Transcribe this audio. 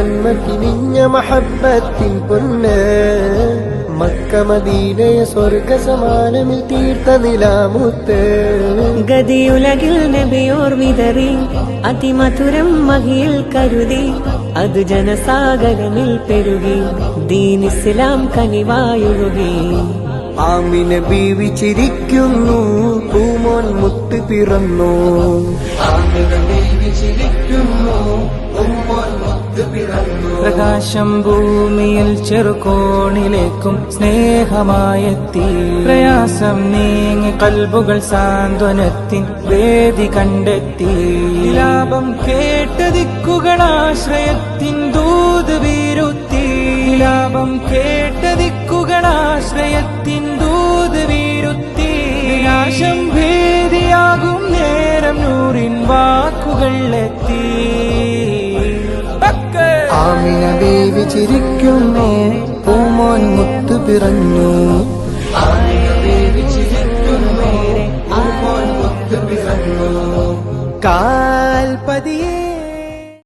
കിനിഞ്ഞ മഹബത്തിൻ പൊന്ന് മക്ക മദീനയെ സ്വർഗ സമാനമിൽ തീർത്ത നിലാമുത്ത് ഗതിയുലകിൽ നബിയോർ വിതറി അതിമധുരം മഹിയിൽ കരുതി അത് ജനസാഗരമിൽ പെരുകി ദീൻ ഇസ്ലാം കനിവായൊഴുകി ആമിന ബീവി ചിരിക്കുന്നു പൂമോൻ മുത്ത് പിറന്നു ആമിന ബീവി ചിരിക്കുന്നു പൂമോൻ മുത്ത് പിറന്നു പ്രകാശം ഭൂമിയിൽ ചെറുകോണിലേക്കും സ്നേഹമായെത്തി പ്രയാസം നീങ്ങി കൽബുകൾ സാന്ത്വനത്തിൻ വേദി കണ്ടെത്തി ലാഭം കേട്ട ദിക്കുകളാശ്രയത്തിൻ ദൂത് വീരുത്തി ലാഭം കേട്ട ദിക്കുകളാശ്രയത്തിൻ ദൂത് വീരുത്തി വിനാശം ഭേദിയാകും നേരം നൂറിൻ വാക്കുകൾ എത്തി ആമിന ബീവി ചിരിക്കുന്നു പൂമോൻ മുത്ത് പിറന്നു ആമിന ബീവി ചിരിക്കുന്നു പൂമോൻ മുത്ത് പിറന്നു കാൽപതിയേ